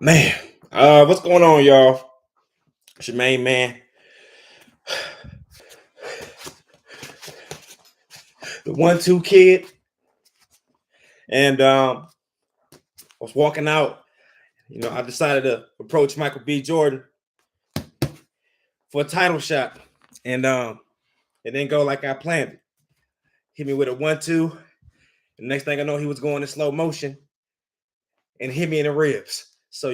Man, what's going on, y'all? It's your main man, the 1-2 kid, and I was walking out. I decided to approach Michael B. Jordan for a title shot, and it didn't go like I planned it. Hit me with a 1-2. The next thing I know, he was going in slow motion and hit me in the ribs. So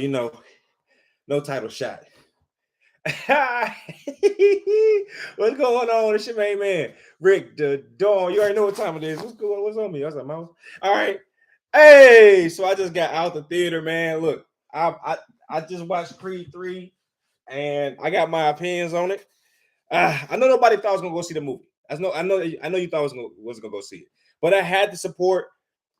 no title shot. What's going on? It's your main man, Rick the Dawn. You already know what time it is. What's going? What's on me? I was like, Mouse. All right. Hey, so I just got out the theater, man. Look, I just watched Creed 3 and I got my opinions on it. I know nobody thought I was gonna go see the movie. I know you thought was gonna go see it, but I had to support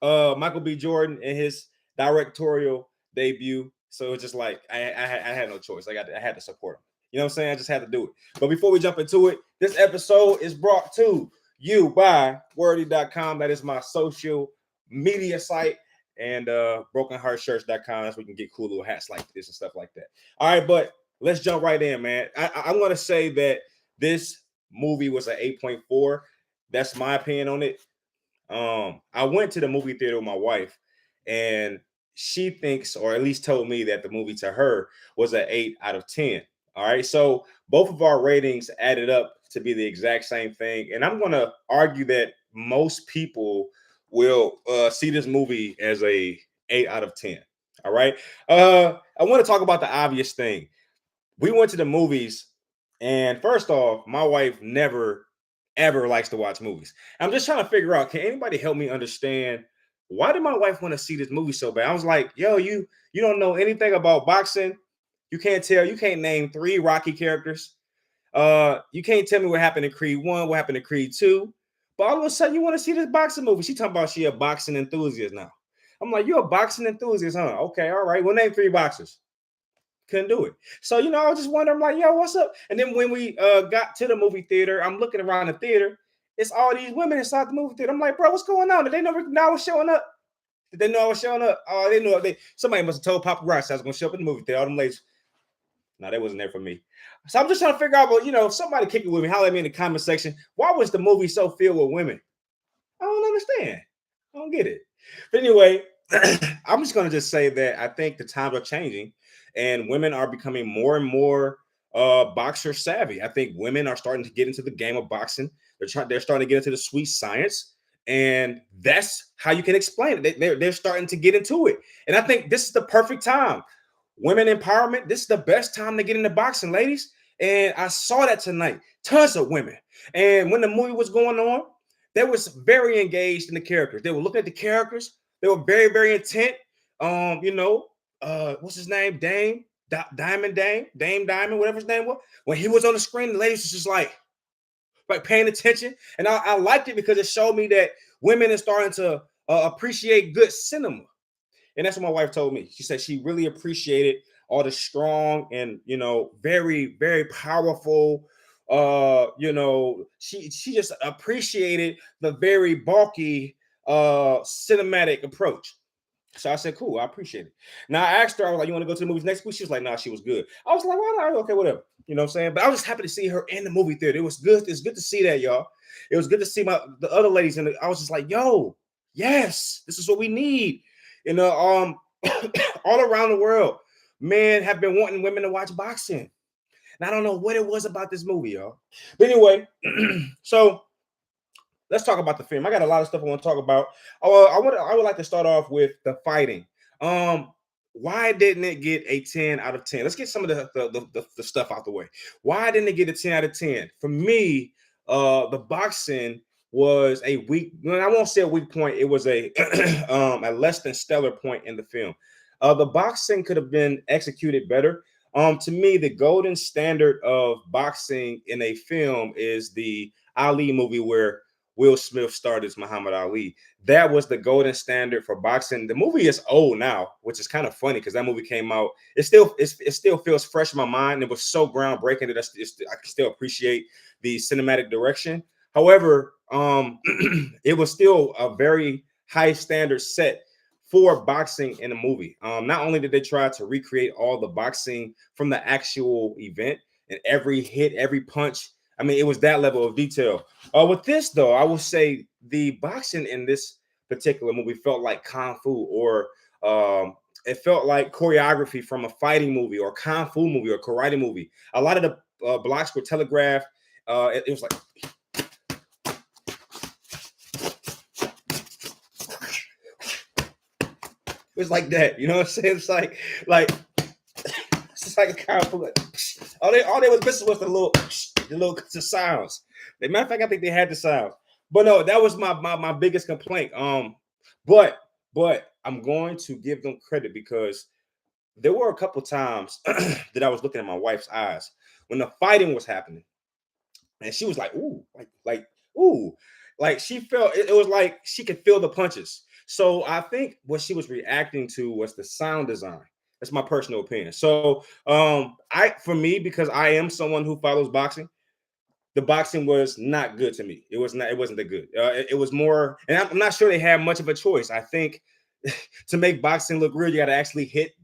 Michael B. Jordan in his directorial debut. So it's just like I had no choice. I had to support him. You know what I'm saying? I just had to do it. But before we jump into it, this episode is brought to you by wordy.com. That is my social media site. And brokenheartshirts.com. That's where you can get cool little hats like this and stuff like that. All right, but let's jump right in, man. I'm going to say that this movie was an 8.4. That's my opinion on it. I went to the movie theater with my wife, and she thinks, or at least told me, that the movie to her was an 8 out of 10. All right, so both of our ratings added up to be the exact same thing, and I'm going to argue that most people will see this movie as a 8 out of 10. All right, I want to talk about the obvious thing. We went to the movies, and first off, my wife never ever likes to watch movies. I'm just trying to figure out, can anybody help me understand why did my wife want to see this movie so bad? I was like, yo, you don't know anything about boxing. You can't tell, you can't name 3 Rocky characters. You can't tell me what happened in Creed 1, what happened in Creed 2. But all of a sudden you want to see this boxing movie. She talking about she a boxing enthusiast now. I'm like, you're a boxing enthusiast, huh? Okay, all right. Well, name 3 boxers. Couldn't do it. So, I was just wondering, I'm like, yo, what's up? And then when we got to the movie theater, I'm looking around the theater. It's all these women inside the movie theater. I'm like, bro, what's going on? Did they know I was showing up? Did they know I was showing up? Oh, they knew. Somebody must have told paparazzi I was going to show up in the movie theater. All them ladies. No, they wasn't there for me. So I'm just trying to figure out, well, somebody kick it with me. Holler at me in the comment section. Why was the movie so filled with women? I don't understand. I don't get it. But anyway, I'm just going to just say that I think the times are changing and women are becoming more and more boxer savvy. I think women are starting to get into the game of boxing. They're starting to get into the sweet science. And that's how you can explain it. They're starting to get into it. And I think this is the perfect time. Women empowerment, this is the best time to get into boxing, ladies. And I saw that tonight. Tons of women. And when the movie was going on, they was very engaged in the characters. They were looking at the characters. They were very, very intent. What's his name? Dame Diamond, whatever his name was. When he was on the screen, the ladies was just like paying attention. And I liked it because it showed me that women are starting to appreciate good cinema. And that's what my wife told me. She said she really appreciated all the strong and very, very powerful. She just appreciated the very bulky cinematic approach. So I said, cool, I appreciate it. Now I asked her, I was like, you want to go to the movies next week? She was like, nah, she was good. I was like, why not? Okay, whatever. You know what I'm saying? But I was just happy to see her in the movie theater. It was good. It's good to see that, y'all. It was good to see the other ladies in it. I was just like, yo, yes, this is what we need. All around the world, men have been wanting women to watch boxing. And I don't know what it was about this movie, y'all. But anyway, so let's talk about the film. I got a lot of stuff I want to talk about. I would like to start off with the fighting. Why didn't it get a 10 out of 10? Let's get some of the stuff out the way. Why didn't it get a 10 out of 10? For me, the boxing was a weak, I won't say a weak point. It was a a less than stellar point in the film. The boxing could have been executed better. To me, the golden standard of boxing in a film is the Ali movie where Will Smith starred as Muhammad Ali. That was the golden standard for boxing. The movie is old now, which is kind of funny because that movie came out. It still feels fresh in my mind. It was so groundbreaking that I can still appreciate the cinematic direction. However, it was still a very high standard set for boxing in a movie. Not only did they try to recreate all the boxing from the actual event and every hit, every punch. I mean, it was that level of detail. With this, though, I will say the boxing in this particular movie felt like kung fu, or it felt like choreography from a fighting movie or kung fu movie or karate movie. A lot of the blocks were telegraphed. It was like, it was like that, you know what I'm saying? It's like it's just like a kung fu. Like, all they was missing was the sounds. As a matter of fact, I think they had the sounds. But no, that was my biggest complaint. But I'm going to give them credit because there were a couple times that I was looking at my wife's eyes when the fighting was happening, and she was like, "Ooh, ooh," like she felt it was like she could feel the punches. So I think what she was reacting to was the sound design. That's my personal opinion. So for me, because I am someone who follows boxing, the boxing was not good to me. It was not. It wasn't that good. It was more, and I'm not sure they had much of a choice. I think to make boxing look real, you got to actually hit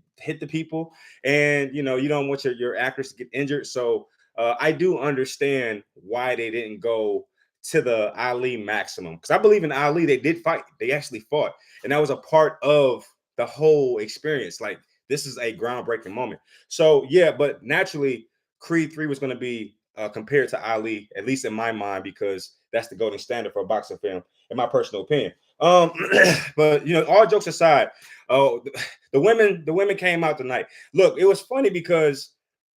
the people, and you don't want your actors to get injured. So I do understand why they didn't go to the Ali maximum, because I believe in Ali. They did fight. They actually fought, and that was a part of the whole experience. Like, this is a groundbreaking moment. So yeah, but naturally, Creed 3 was going to be compared to Ali, at least in my mind, because that's the golden standard for a boxing film, in my personal opinion. But all jokes aside, oh, the women came out tonight. Look, it was funny because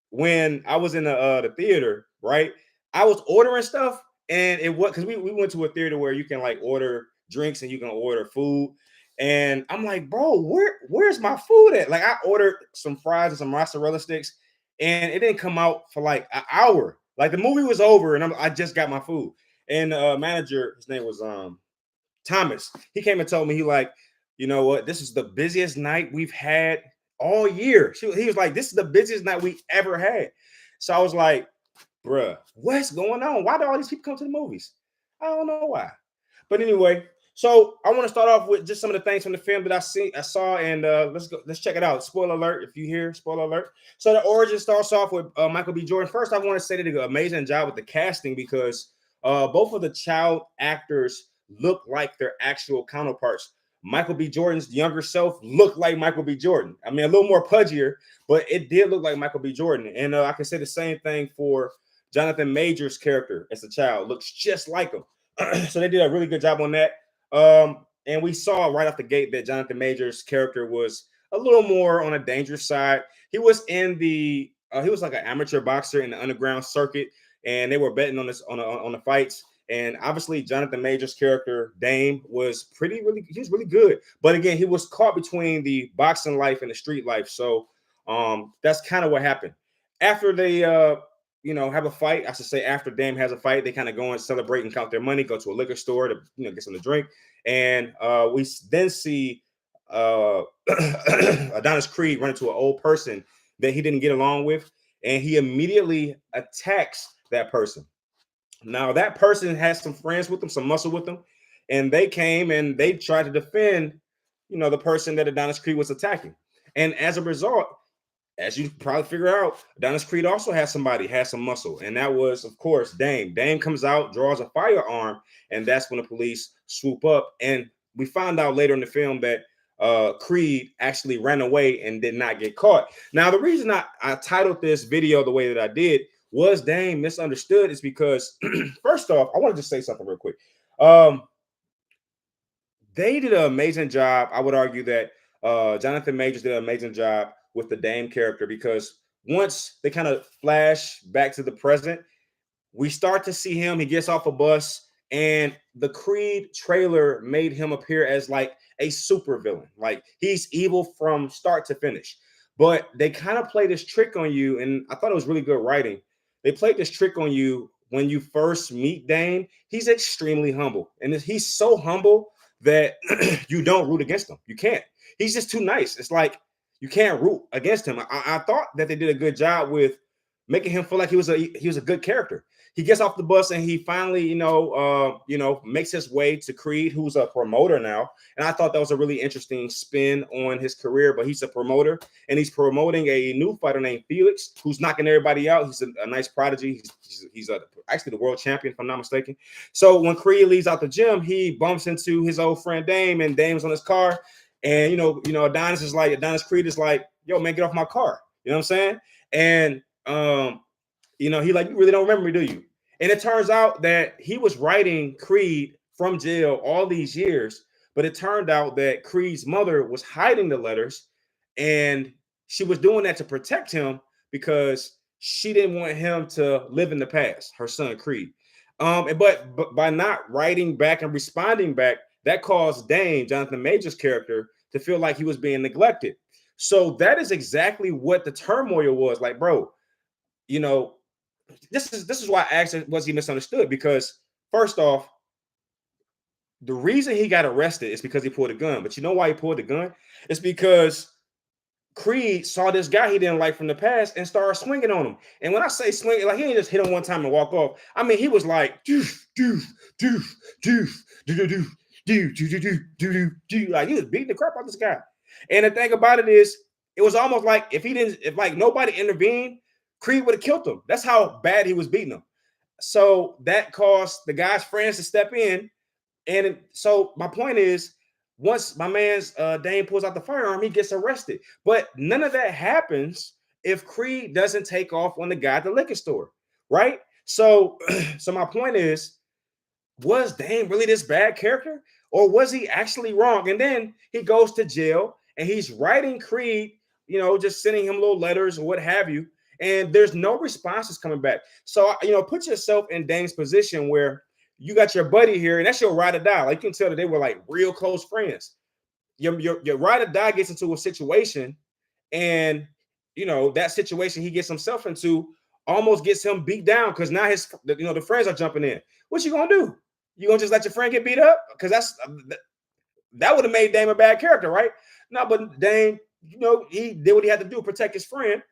when I was in the theater, right, I was ordering stuff, and it was because we went to a theater where you can like order drinks and you can order food. And I'm like, bro, where's my food at? Like, I ordered some fries and some mozzarella sticks, and it didn't come out for like an hour. Like, the movie was over, and I just got my food. And the manager, his name was Thomas. He came and told me, he like, you know what? This is the busiest night we've had all year. He was like, this is the busiest night we ever had. So I was like, bruh, what's going on? Why do all these people come to the movies? I don't know why. But anyway, so I want to start off with just some of the things from the film that I saw, and let's check it out. Spoiler alert, if you hear, spoiler alert. So the origin starts off with Michael B. Jordan. First, I want to say they did an amazing job with the casting, because both of the child actors look like their actual counterparts. Michael B. Jordan's younger self looked like Michael B. Jordan. I mean, a little more pudgier, but it did look like Michael B. Jordan. And I can say the same thing for Jonathan Majors' character as a child. Looks just like him. So they did a really good job on that. And we saw right off the gate that Jonathan Majors' character was a little more on a dangerous side. He was in the he was like an amateur boxer in the underground circuit, and they were betting on on the fights. And obviously, Jonathan Majors' character Dame was he was really good. But again, he was caught between the boxing life and the street life. So that's kind of what happened. After they have a fight, I should say, after Dame has a fight, they kind of go and celebrate and count their money, go to a liquor store to get something to drink. And we then see Adonis Creed run into an old person that he didn't get along with, and he immediately attacks that person. Now, that person has some friends with them, some muscle with them, and they came and they tried to defend, the person that Adonis Creed was attacking. And as a result, as you probably figure out, Adonis Creed also has some muscle, and that was, of course, Dame. Dame comes out, draws a firearm, and that's when the police swoop up. And we found out later in the film that Creed actually ran away and did not get caught. Now, the reason I titled this video the way that I did was Dame misunderstood is because, first off, I want to just say something real quick. They did an amazing job. I would argue that Jonathan Majors did an amazing job with the Dame character, because once they kind of flash back to the present, we start to see him. He gets off a bus, and the Creed trailer made him appear as like a super villain. Like, he's evil from start to finish. But they kind of play this trick on you, and I thought it was really good writing. They played this trick on you when you first meet Dame. He's extremely humble, and he's so humble that you don't root against him. You can't. He's just too nice. It's like you can't root against him. I thought that they did a good job with making him feel like he was a good character. he gets off the bus and he finally, makes his way to Creed, who's a promoter now. And I thought that was a really interesting spin on his career. But he's a promoter, and he's promoting a new fighter named Felix, who's knocking everybody out. He's a nice prodigy. He's actually the world champion, if I'm not mistaken. So when Creed leaves out the gym, he bumps into his old friend Dame, and Dame's on his car. And Adonis Creed is like, yo, man, get off my car. You know what I'm saying? And he like, you really don't remember me, do you? And it turns out that he was writing Creed from jail all these years, but it turned out that Creed's mother was hiding the letters, and she was doing that to protect him because she didn't want him to live in the past, her son Creed. But by not writing back and responding back, that caused Dame, Jonathan Major's character, to feel like he was being neglected. So that is exactly what the turmoil was. Like, bro, this is why I asked, was he misunderstood? Because first off, the reason he got arrested is because he pulled a gun. But you know why he pulled the gun? It's because Creed saw this guy he didn't like from the past and started swinging on him. And when I say swinging, like, he didn't just hit him one time and walk off. I mean, he was like, doof, doof, doof, doof, doof, doof, doof, doof, doof, doof. Like, he was beating the crap out of this guy. And the thing about it is, it was almost like if like nobody intervened, Creed would have killed him. That's how bad he was beating him. So that caused the guy's friends to step in. And so my point is, once my man's Dane pulls out the firearm, he gets arrested. But none of that happens if Creed doesn't take off on the guy at the liquor store, right? So, so my point is, was Dane really this bad character, or was he actually wrong? And then he goes to jail and he's writing Creed, just sending him little letters or what have you. And there's no responses coming back. So, put yourself in Dane's position where you got your buddy here, and that's your ride or die. Like, you can tell that they were like real close friends. Your ride or die gets into a situation, and that situation he gets himself into almost gets him beat down because now the friends are jumping in. What you gonna do? You gonna just let your friend get beat up? Because that would have made Dame a bad character, right? No, but Dame, he did what he had to do, protect his friend.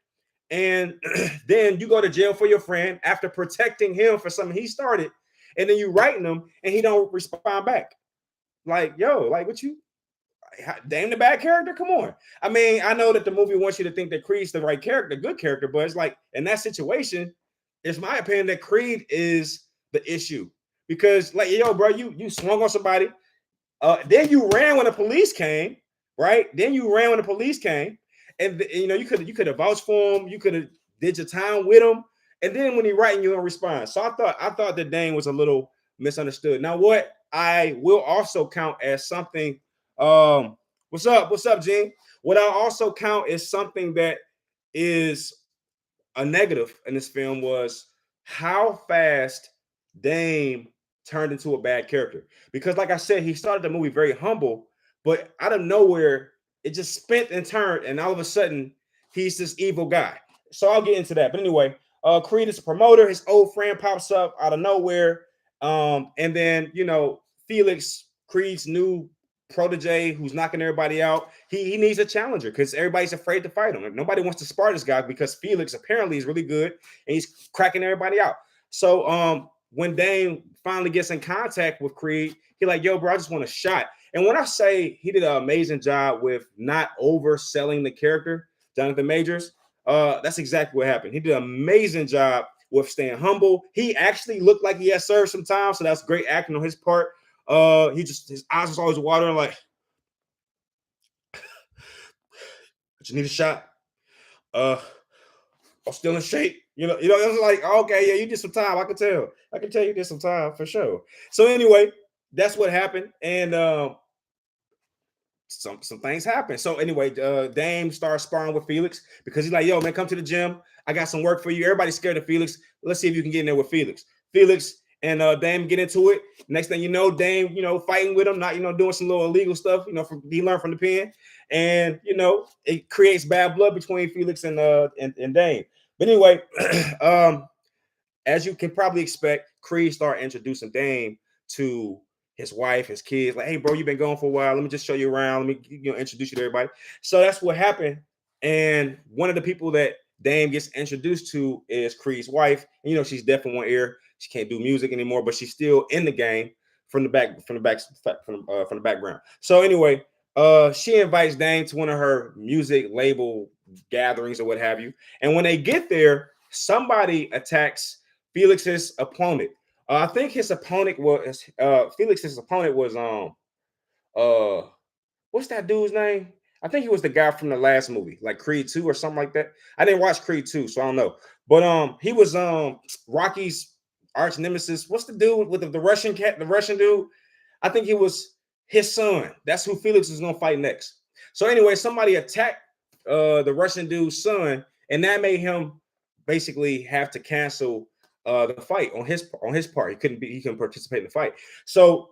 And then you go to jail for your friend after protecting him for something he started, and then you writing him and he don't respond back. Like, yo, like, what you, Dame the bad character? Come on. I mean, I know that the movie wants you to think that Creed's the right character, good character, but it's like, in that situation, it's my opinion that Creed is the issue. Because, like, yo, bro, you swung on somebody, then you ran when the police came, right? Then you ran when the police came, and you could have vouched for him, you could have did your time with him, and then when he writing, you don't respond. So I thought that Dane was a little misunderstood. Now, what I will also count as something, what's up, Gene? What I also count as something that is a negative in this film was how fast Dame turned into a bad character. Because, like I said, he started the movie very humble, but out of nowhere, it just spent and turned, and all of a sudden, he's this evil guy. So I'll get into that. But anyway, Creed is a promoter. His old friend pops up out of nowhere. And then, Felix, Creed's new protege who's knocking everybody out, he needs a challenger because everybody's afraid to fight him. Nobody wants to spar this guy because Felix apparently is really good and he's cracking everybody out. So when Dame finally gets in contact with Creed, he like, yo, bro, I just want a shot. And when I say he did an amazing job with not overselling the character, Jonathan Majors, that's exactly what happened. He did an amazing job with staying humble. He actually looked like he had served some time, so that's great acting on his part. His eyes was always watering, like, but you need a shot. I'm still in shape. It was like, okay, yeah, you did some time. I can tell you did some time for sure. So anyway, that's what happened, and some things happen. So anyway, Dame starts sparring with Felix because he's like, yo, man, come to the gym. I got some work for you. Everybody's scared of Felix. Let's see if you can get in there with Felix. Felix and Dame get into it. Next thing you know, Dame, fighting with him, not, doing some little illegal stuff, he learned from the pen. And, it creates bad blood between Felix and Dame. But anyway, as you can probably expect, Creed started introducing Dame to his wife, his kids. Like, hey, bro, you've been gone for a while. Let me just show you around. Let me, introduce you to everybody. So that's what happened. And one of the people that Dame gets introduced to is Creed's wife. And, she's deaf in one ear. She can't do music anymore, but she's still in the game from the background. So anyway, she invites Dame to one of her music label gatherings or what have you. And when they get there, somebody attacks Felix's opponent. I think his opponent was Felix's opponent was uh what's that dude's name? I think he was the guy from the last movie, like Creed 2 or something like that. I didn't watch Creed 2, so I don't know. But he was Rocky's arch nemesis. What's the dude with the Russian cat, the Russian dude? I think he was his son. That's who Felix is gonna fight next. So anyway, somebody attacked the Russian dude's son, and that made him basically have to cancel the fight on his part. He couldn't participate in the fight. So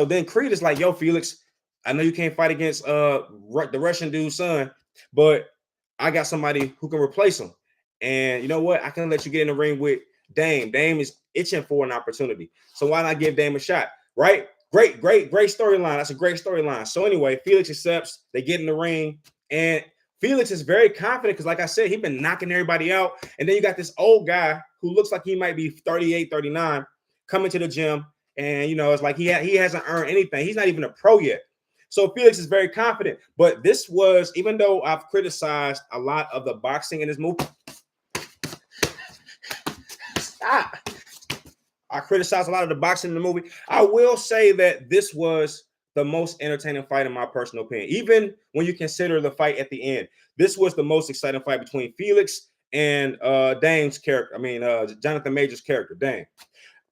then Creed is like, yo, Felix, I know you can't fight against the Russian dude's son, but I got somebody who can replace him. And you know what? I can let you get in the ring with Dame. Dame is itching for an opportunity. So why not give Dame a shot? Right? Great storyline. That's a great storyline. So anyway, Felix accepts. They get in the ring, and Felix is very confident because, like I said, he's been knocking everybody out. And then you got this old guy who looks like he might be 38, 39, coming to the gym. And, you know, it's like he hasn't earned anything. He's not even a pro yet. So Felix is very confident. But this was, even though I've criticized a lot of the boxing in this movie, I criticized a lot of the boxing in the movie. I will say that this was the most entertaining fight in my personal opinion. Even when you consider the fight at the end, this was the most exciting fight between Felix and Dame's character. I mean, Jonathan Major's character, Dame.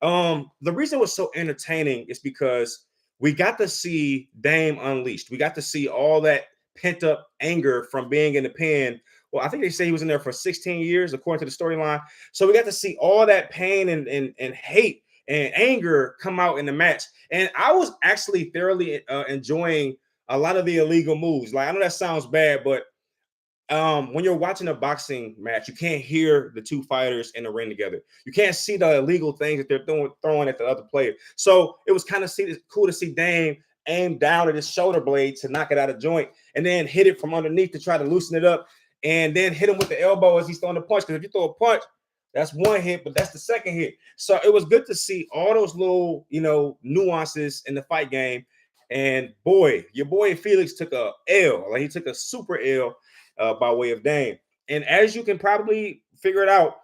The reason it was so entertaining is because we got to see Dame unleashed. We got to see all that pent up anger from being in the pen. Well, I think they say he was in there for 16 years, according to the storyline. So we got to see all that pain and hate and anger come out in the match. And I was actually thoroughly enjoying a lot of the illegal moves. Like, I know that sounds bad, but when you're watching a boxing match, you can't hear the two fighters in the ring together. You can't see the illegal things that they're throwing at the other player. So it was kind of cool to see Dame aim down at his shoulder blade to knock it out of joint, and then hit it from underneath to try to loosen it up, and then hit him with the elbow as he's throwing the punch. Because if you throw a punch, that's one hit, but that's the second hit. So it was good to see all those little, nuances in the fight game. And boy, your boy Felix took a L. Like, he took a super L by way of Dame. And as you can probably figure it out,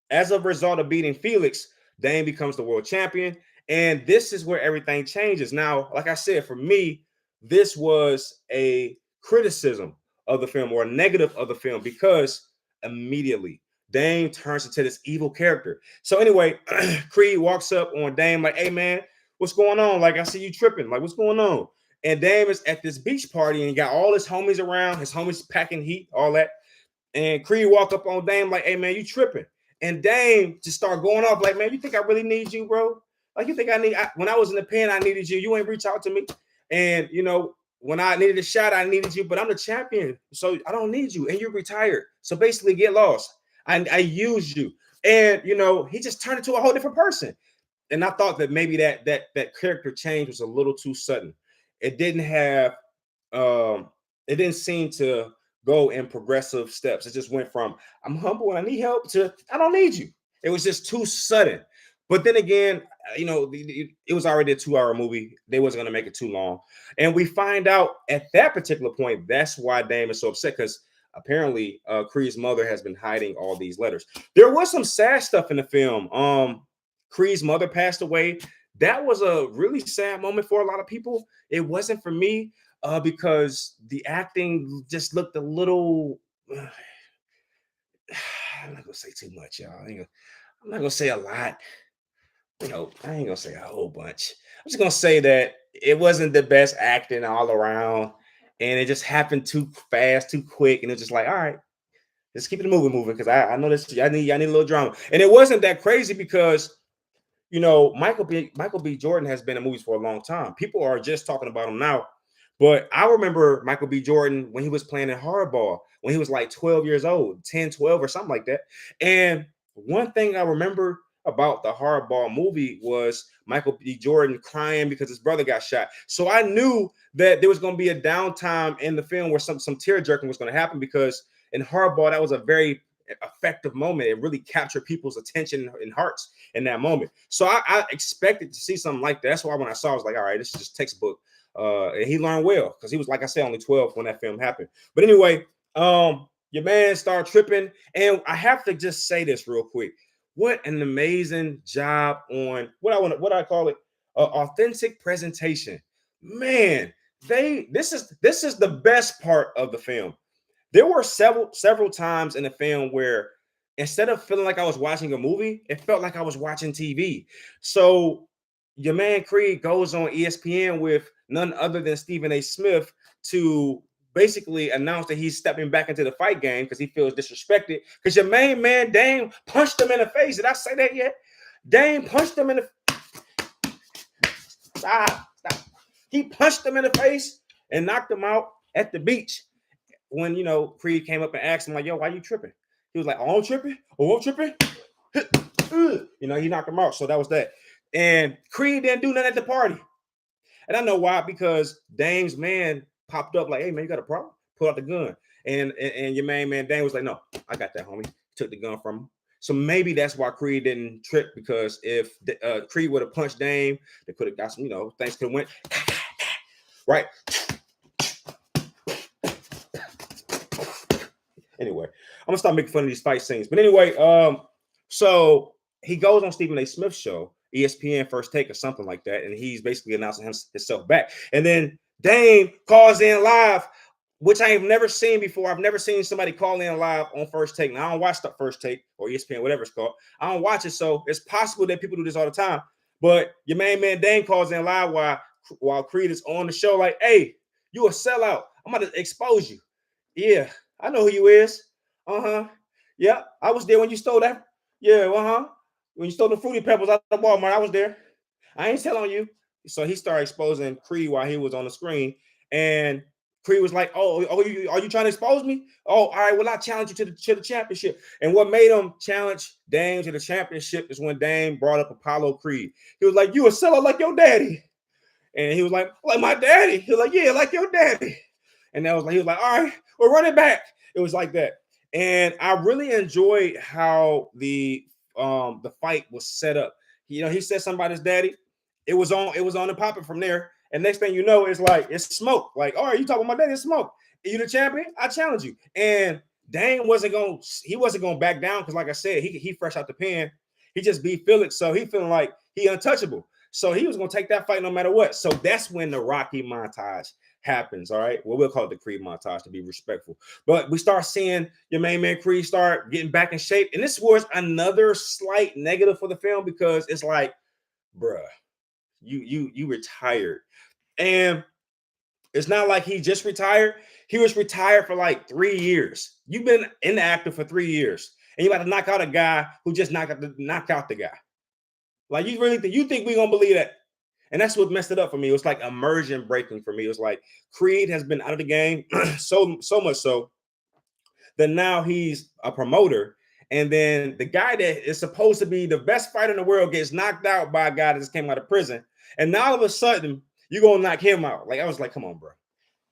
as a result of beating Felix, Dame becomes the world champion. And this is where everything changes. Now, like I said, for me, this was a criticism of the film, or a negative of the film, because immediately Dame turns into this evil character. So anyway, Creed walks up on Dame like, hey, man, what's going on? Like, I see you tripping. Like, what's going on? And Dame is at this beach party and got all his homies around. His homies packing heat, all that. And Creed walk up on Dame like, hey, man, you tripping. And Dame just start going off like, man, you think I really need you, bro? Like, you think when I was in the pen, I needed you. You ain't reach out to me. And, when I needed a shot, I needed you. But I'm the champion, so I don't need you. And you're retired. So basically, get lost. I used you. And, he just turned into a whole different person. And I thought that maybe that character change was a little too sudden. It didn't have, it didn't seem to go in progressive steps. It just went from, I'm humble and I need help, to I don't need you. It was just too sudden. But then again, it was already a 2-hour movie. They wasn't going to make it too long. And we find out at that particular point, that's why Dame is so upset, because apparently Creed's mother has been hiding all these letters. There was some sad stuff in the film. Creed's mother passed away. That was a really sad moment for a lot of people. It wasn't for me, because the acting just looked a little. I'm not gonna say too much, y'all. I'm not gonna say a lot. I ain't gonna say a whole bunch. I'm just gonna say that it wasn't the best acting all around, and it just happened too fast, too quick, and it's just like, all right, let's keep the movie moving, because I know this. I need a little drama, and it wasn't that crazy because. Michael B. Jordan has been in movies for a long time. People are just talking about him now. But I remember Michael B. Jordan when he was playing in Hardball, when he was like 12 years old, 10, 12 or something like that. And one thing I remember about the Hardball movie was Michael B. Jordan crying because his brother got shot. So I knew that there was going to be a downtime in the film where some tear jerking was going to happen, because in Hardball, that was a very effective moment. It really captured people's attention and hearts in that moment. So I expected to see something like that. That's why when I saw, I was like, all right, this is just textbook. And he learned well because he was, like I said, only 12 when that film happened. But anyway, your man started tripping, and I have to just say this real quick. What an amazing job on what I call it, authentic presentation. Man, this is the best part of the film. There were several times in the film where instead of feeling like I was watching a movie, it felt like I was watching TV. So your man Creed goes on ESPN with none other than Stephen A. Smith to basically announce that he's stepping back into the fight game because he feels disrespected. Because your main man Dame punched him in the face. Did I say that yet? Dame punched him in the stop. He punched him in the face and knocked him out at the beach. When Creed came up and asked him, like, yo, why you tripping? He was like, oh, I'm tripping. Oh, I'm tripping. He knocked him out. So that was that. And Creed didn't do nothing at the party. And I know why, because Dame's man popped up like, hey, man, you got a problem? Pull out the gun. And your main man, Dame, was like, no, I got that, homie. Took the gun from him. So maybe that's why Creed didn't trip, because if Creed would have punched Dame, they could have got some, things could have went, right? Anyway, I'm gonna stop making fun of these fight scenes. But anyway, so he goes on Stephen A. Smith's show, ESPN First Take or something like that, and he's basically announcing himself back. And then Dame calls in live, which I have never seen before. I've never seen somebody call in live on First Take. Now, I don't watch the First Take or ESPN, whatever it's called. I don't watch it, so it's possible that people do this all the time. But your main man Dame calls in live while Creed is on the show, like, hey, you a sellout. I'm about to expose you. Yeah, I know who you is. Yeah, I was there when you stole that. Yeah, when you stole the Fruity Pebbles out of Walmart, I was there. I ain't telling you. So he started exposing Creed while he was on the screen, and Creed was like, "Oh, are you trying to expose me? Oh, all right. Well, I challenge you to the championship." And what made him challenge Dame to the championship is when Dame brought up Apollo Creed. He was like, "You a seller like your daddy," and he was like my daddy. He was like, "Yeah, like your daddy." And that was like, he was like, "All right, we'll run it back." It was like that. And I really enjoyed how the fight was set up. He said something about his daddy. It was on and popping from there. And next thing you know, it's smoke. Like, all right, you talking about my daddy? It's smoke. You the champion? I challenge you. And Dane wasn't gonna back down, because like I said, he fresh out the pen. He just beat Felix, so he feeling like he untouchable. So he was gonna take that fight no matter what. So that's when the Rocky montage happens. All right. Well, we'll call it the Creed montage to be respectful. But we start seeing your main man Creed start getting back in shape. And this was another slight negative for the film, because it's like, bruh, you retired. And it's not like he just retired. He was retired for like 3 years. You've been in the actor for 3 years, and you about to knock out a guy who just knocked out the guy. Like, you really think we're gonna believe that? And that's what messed it up for me. It was like immersion breaking for me. It was like Creed has been out of the game so much so that now he's a promoter. And then the guy that is supposed to be the best fighter in the world gets knocked out by a guy that just came out of prison. And now all of a sudden, you're going to knock him out. Like, I was like, come on, bro.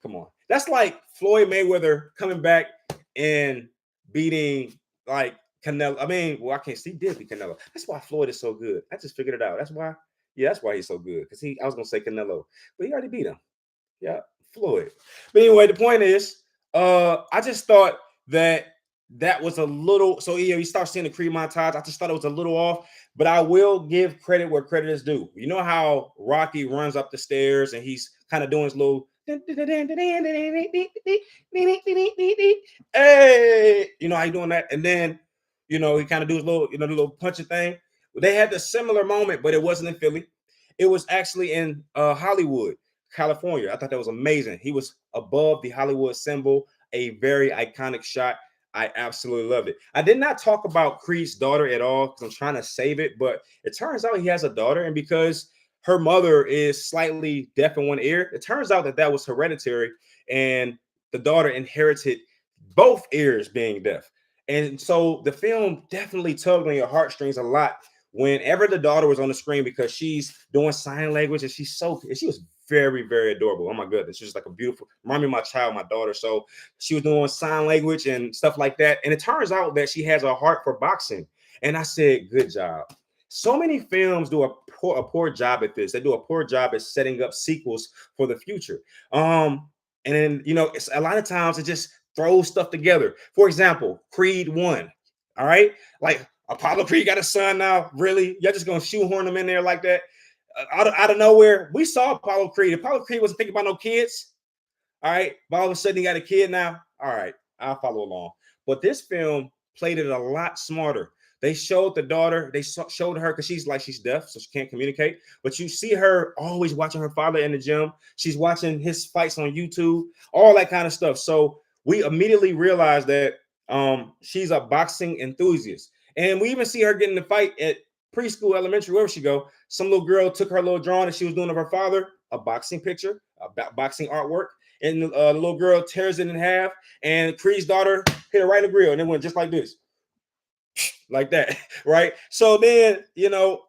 Come on. That's like Floyd Mayweather coming back and beating like Canelo. I mean, well, I can't see, did beat Canelo. That's why Floyd is so good. I just figured it out. That's why. Yeah, that's why he's so good. Because I was gonna say Canelo, but he already beat him. Yeah, Floyd. But anyway, the point is, I just thought that was a little. So you start seeing the Creed montage. I just thought it was a little off. But I will give credit where credit is due. You know how Rocky runs up the stairs and he's kind of doing his little. Hey, you know how you doing that, and then he kind of do his little, the little punching thing. They had the similar moment, but it wasn't in Philly. It was actually in Hollywood, California. I thought that was amazing. He was above the Hollywood symbol, a very iconic shot. I absolutely loved it. I did not talk about Creed's daughter at all because I'm trying to save it, but it turns out he has a daughter, and because her mother is slightly deaf in one ear, it turns out that was hereditary, and the daughter inherited both ears being deaf. And so the film definitely tugged on your heartstrings a lot whenever the daughter was on the screen, because she's doing sign language and she was very, very adorable. Oh my goodness, she's like a beautiful, remind me of my child, my daughter. So she was doing sign language and stuff like that. And it turns out that she has a heart for boxing. And I said, good job. So many films do a poor job at this. They do a poor job at setting up sequels for the future. And then, it's a lot of times it just throws stuff together. For example, Creed 1. All right. Like Apollo Creed got a son now. Really? You're just going to shoehorn him in there like that? Out of nowhere. We saw Apollo Creed. Apollo Creed wasn't thinking about no kids. All right. But all of a sudden he got a kid now. All right. I'll follow along. But this film played it a lot smarter. They showed the daughter, they showed her because she's deaf, so she can't communicate. But you see her always watching her father in the gym. She's watching his fights on YouTube, all that kind of stuff. So we immediately realized that she's a boxing enthusiast. And we even see her getting the fight at preschool, elementary, wherever she go. Some little girl took her little drawing that she was doing of her father, a boxing picture, a boxing artwork. And the little girl tears it in half. And Creed's daughter hit her right in the grill. And it went just like this. Like that, right? So then,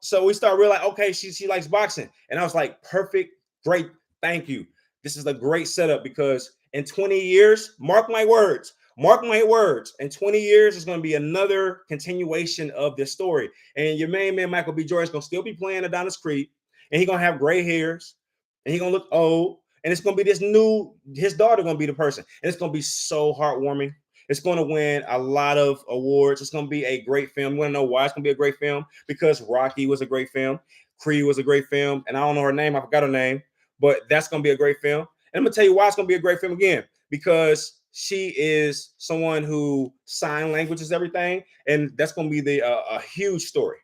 so we start realizing, okay, she likes boxing. And I was like, perfect, great, thank you. This is a great setup because in 20 years, mark my words, in 20 years, it's going to be another continuation of this story. And your main man, Michael B. Jordan, is going to still be playing Adonis Creed, and he's going to have gray hairs, and he's going to look old, and it's going to be his daughter going to be the person. And it's going to be so heartwarming. It's going to win a lot of awards. It's going to be a great film. You want to know why it's going to be a great film? Because Rocky was a great film. Creed was a great film. And I don't know her name. I forgot her name. But that's going to be a great film. And I'm going to tell you why it's going to be a great film again. Because she is someone who sign languages everything. And that's going to be a huge story.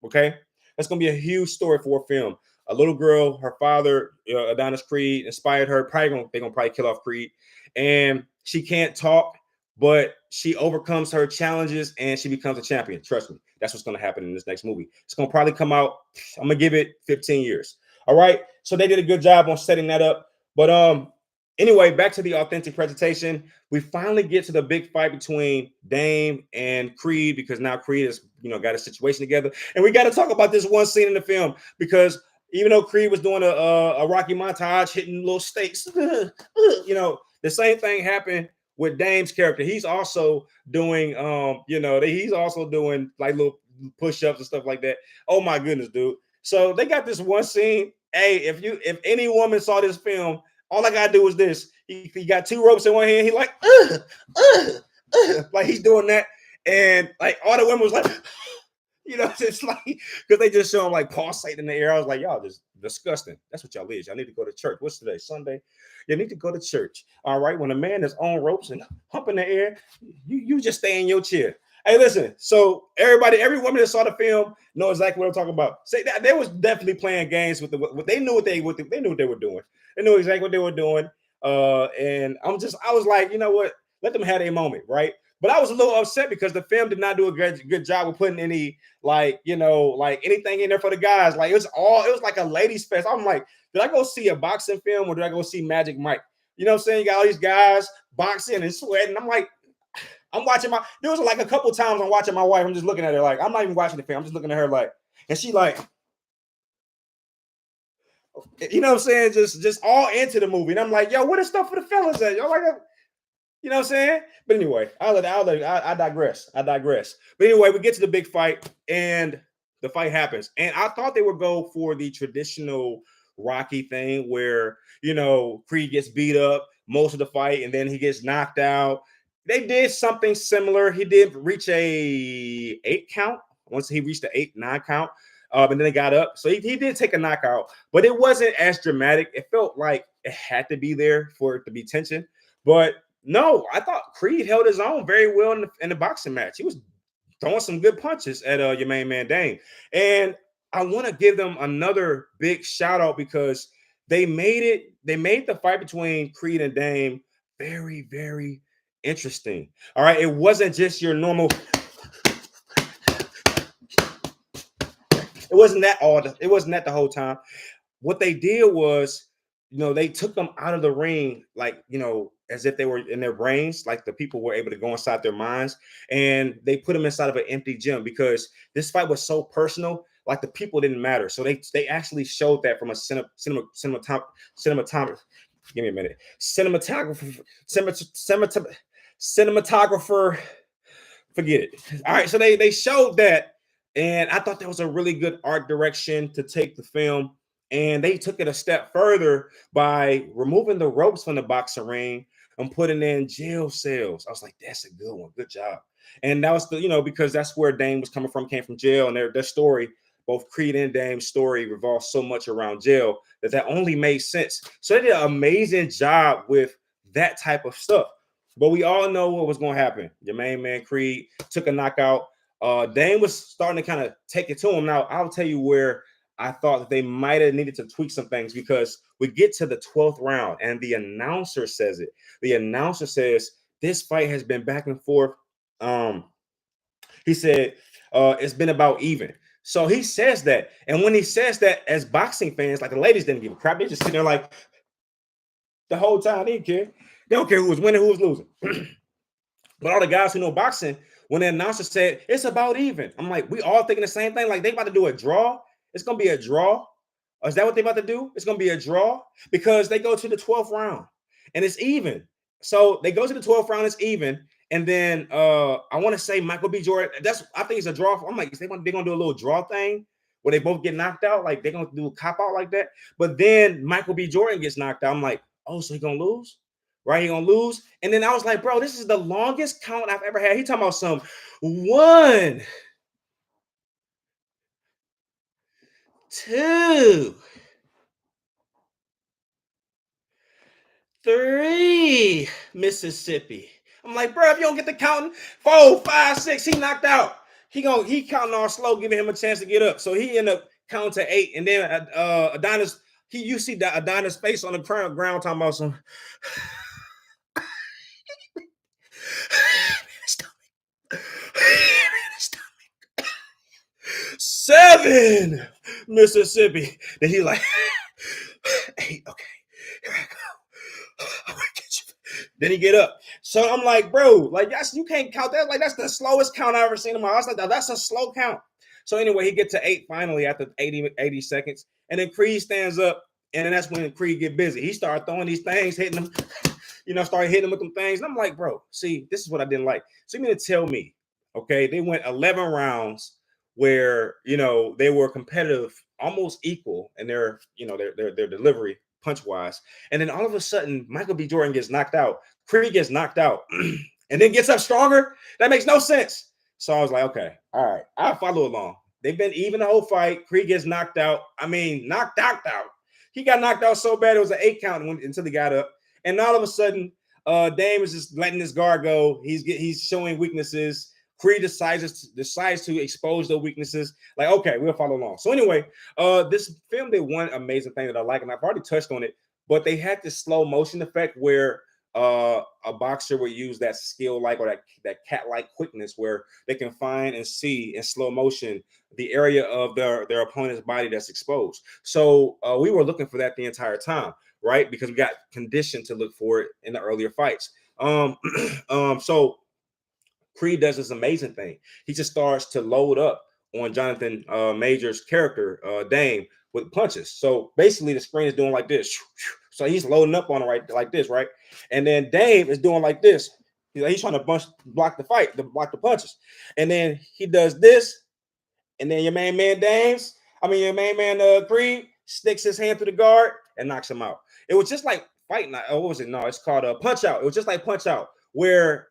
Okay? That's going to be a huge story for a film. A little girl, her father, Adonis Creed, inspired her. They're going to probably kill off Creed. And she can't talk, but she overcomes her challenges and she becomes a champion. Trust me, that's what's going to happen in this next movie. It's going to probably come out. I'm going to give it 15 years. All right. So they did a good job on setting that up. But anyway, back to the authentic presentation. We finally get to the big fight between Dame and Creed because now Creed has, got a situation together. And we got to talk about this one scene in the film because even though Creed was doing a Rocky montage, hitting little stakes, the same thing happened with Dame's character. He's also doing, he's also doing like little push-ups and stuff like that. Oh my goodness, dude. So they got this one scene. Hey, if any woman saw this film, all I gotta do is this. He got two ropes in one hand. He like, like he's doing that. And like all the women was like, it's like, because they just show him like pulsate in the air. I was like, y'all just disgusting. That's what y'all is. Y'all need to go to church. What's today? Sunday. You need to go to church. All right. When a man is on ropes and hump in the air, you just stay in your chair. Hey, listen. So every woman that saw the film know exactly what I'm talking about. Say that they was definitely playing games with they knew what they were doing. They knew exactly what they were doing. And I was like, you know what? Let them have their moment, right? But I was a little upset because the film did not do a good job of putting any like anything in there for the guys. Like it was like a ladies fest. I'm like, did I go see a boxing film or did I go see Magic Mike? You know what I'm saying? You got all these guys boxing and sweating. I'm like, I'm watching there was like a couple times I'm watching my wife. I'm just looking at her like, I'm not even watching the film. I'm just looking at her like, and she like, you know what I'm saying? Just all into the movie. And I'm like, yo, what is stuff for the fellas at? Y'all like that? You know what I'm saying? But anyway, I digress. But anyway, we get to the big fight and the fight happens. And I thought they would go for the traditional Rocky thing where, Creed gets beat up most of the fight and then he gets knocked out. They did something similar. He did reach a 8 count. Once he reached the 8-9 count, and then they got up. So he did take a knockout, but it wasn't as dramatic. It felt like it had to be there for it to be tension. But no, I thought Creed held his own very well in the boxing match. He was throwing some good punches at your main man Dame. And I want to give them another big shout out because they made the fight between Creed and Dame very, very interesting. All right. It wasn't just your normal. It wasn't that the whole time. What they did was, they took them out of the ring, like, as if they were in their brains, like the people were able to go inside their minds, and they put them inside of an empty gym because this fight was so personal. like the people didn't matter. So they actually showed that from a cinematographer. Give me a minute. Cinematographer. Forget it. All right, so they showed that, and I thought that was a really good art direction to take the film. And they took it a step further by removing the ropes from the boxing ring and putting in jail cells. I was like, that's a good one. Good job. And that was because that's where Dame was coming from, came from jail, and their story, both Creed and Dame's story, revolves so much around jail that only made sense. So they did an amazing job with that type of stuff. But we all know what was going to happen. Your main man Creed took a knockout. Dame was starting to kind of take it to him. Now, I'll tell you where I thought that they might have needed to tweak some things, because we get to the 12th round and the announcer says it. The announcer says, this fight has been back and forth. He said, it's been about even. So he says that. And when he says that, as boxing fans, like, the ladies didn't give a crap. They just sitting there like the whole time. They didn't care. They don't care who was winning, who was losing. But all the guys who know boxing, when the announcer said it's about even, I'm like, we all thinking the same thing. Like, they about to do a draw. It's gonna be a draw. Or is that what they about to do? It's gonna be a draw, because they go to the 12th round and it's even. So they go to the 12th round, it's even. And then I want to say Michael B. Jordan. I think it's a draw. I'm like, they're gonna do a little draw thing where they both get knocked out. Like, they're gonna do a cop out like that. But then Michael B. Jordan gets knocked out. I'm like, oh, so he gonna lose? Right? He gonna lose. And then I was like, bro, this is the longest count I've ever had. He talking about some 1, 2, 3, Mississippi. I'm like, bro, if you don't get the counting, 4, 5, 6, he knocked out. He counting all slow, giving him a chance to get up. So he ended up counting to 8, and then Adonis. You see the Adonis face on the ground talking about some. 7, Mississippi. Then he like 8. Okay, here I go. I'm gonna get you. Then he get up. So I'm like, bro, like, you can't count that. Like, that's the slowest count I've ever seen in my life. Like, that's a slow count. So anyway, he get to 8 finally after 80 seconds, and then Creed stands up, and then that's when Creed get busy. He started throwing these things, hitting them. Started hitting him with them things. And I'm like, bro, see, this is what I didn't like. So you mean to tell me, okay, they went 11 rounds where they were competitive, almost equal in their delivery punch wise, and then all of a sudden Michael B. Jordan gets knocked out, Creed gets knocked out, and then gets up stronger? That makes no sense. So I was like, okay, all right, I'll follow along. They've been even the whole fight. Creed gets knocked out. I mean, knocked out. He got knocked out so bad it was an 8 count until he got up. And all of a sudden, Dame is just letting this guard go. He's showing weaknesses. Creed decides to expose those weaknesses. Like, okay, we'll follow along. So anyway, this film did one amazing thing that I like, and I've already touched on it, but they had this slow motion effect where a boxer would use that skill like, or that cat-like quickness where they can find and see in slow motion the area of their opponent's body that's exposed. So we were looking for that the entire time, right? Because we got conditioned to look for it in the earlier fights. So Creed does this amazing thing. He just starts to load up on Jonathan Major's character, Dame, with punches. So basically the screen is doing like this. So he's loading up on it right like this, right? And then Dame is doing like this. He's trying to block the fight, block the punches. And then he does this. And then your main man Creed sticks his hand through the guard and knocks him out. It was just like Fight Night. Oh, what was it? No, it's called Punch Out. It was just like Punch Out, where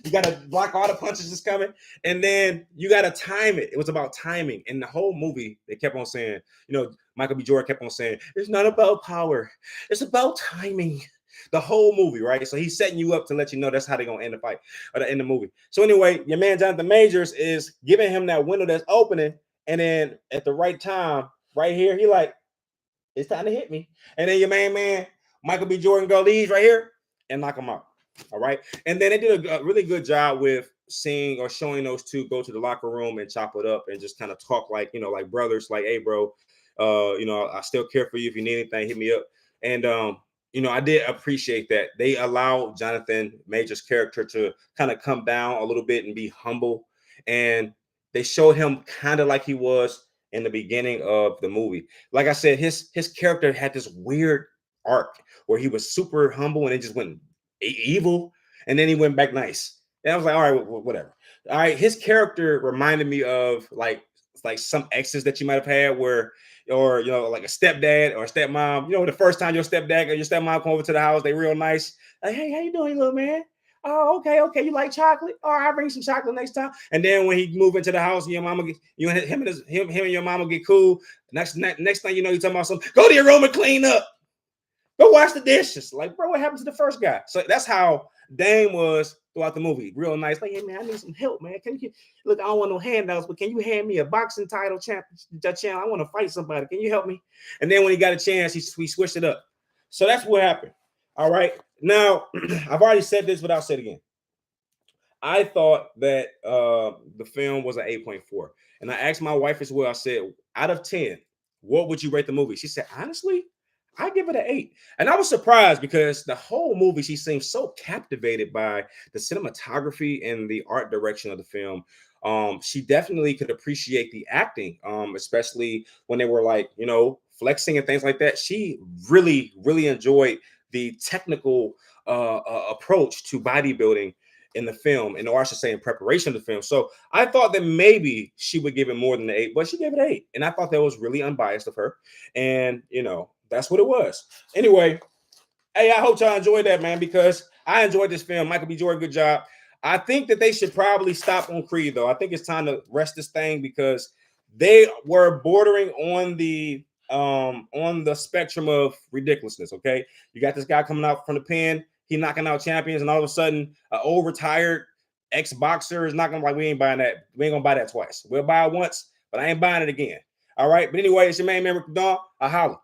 you got to block all the punches that's coming, and then you got to time it. It was about timing. And the whole movie, they kept on saying, Michael B. Jordan kept on saying, it's not about power. It's about timing. The whole movie, right? So he's setting you up to let you know that's how they're going to end the fight or to end the movie. So anyway, your man Jonathan Majors is giving him that window that's opening, and then at the right time, right here, he like, it's time to hit me. And then your main man, Michael B. Jordan, go leaves right here and knock him out. All right. And then they did a really good job with seeing or showing those two go to the locker room and chop it up and just kind of talk like, like brothers, like, hey, bro, I still care for you. If you need anything, hit me up. And, I did appreciate that. They allowed Jonathan Major's character to kind of come down a little bit and be humble. And they showed him kind of like he was in the beginning of the movie. Like I said, his character had this weird arc where he was super humble and it just went evil, and then he went back nice. And I was like, all right, whatever. All right, his character reminded me of like some exes that you might have had where, or like a stepdad or a stepmom. The first time your stepdad or your stepmom come over to the house, they real nice. Like, hey, how you doing, little man? Oh, okay. You like chocolate? All right, I'll bring some chocolate next time. And then when he move into the house, your mama get him and your mama get cool. Next thing you know, you talking about something. Go to your room and clean up. Go wash the dishes. Like, bro, what happened to the first guy? So that's how Dame was throughout the movie. Real nice. Like, hey man, I need some help, man. Can you look? I don't want no handouts, but can you hand me a boxing title channel? I want to fight somebody. Can you help me? And then when he got a chance, he switched it up. So that's what happened. All right. Now, I've already said this, but I'll say it again. I thought that the film was an 8.4. And I asked my wife as well. I said, out of 10, what would you rate the movie? She said, honestly, I give it an 8. And I was surprised because the whole movie, she seemed so captivated by the cinematography and the art direction of the film. She definitely could appreciate the acting, especially when they were like, flexing and things like that. She really, really enjoyed the technical approach to bodybuilding in the film, and or I should say in preparation of the film. So I thought that maybe she would give it more than an 8, but she gave it an 8. And I thought that was really unbiased of her. And that's what it was. Anyway, hey, I hope y'all enjoyed that, man, because I enjoyed this film. Michael B. Jordan, good job. I think that they should probably stop on Creed, though. I think it's time to rest this thing because they were bordering on the spectrum of ridiculousness. Okay, you got this guy coming out from the pen, he knocking out champions, and all of a sudden, an old retired ex-boxer is knocking like, we ain't buying that. We ain't gonna buy that twice. We'll buy it once, but I ain't buying it again. All right, but anyway, it's your man, Rick Dawn. I holla.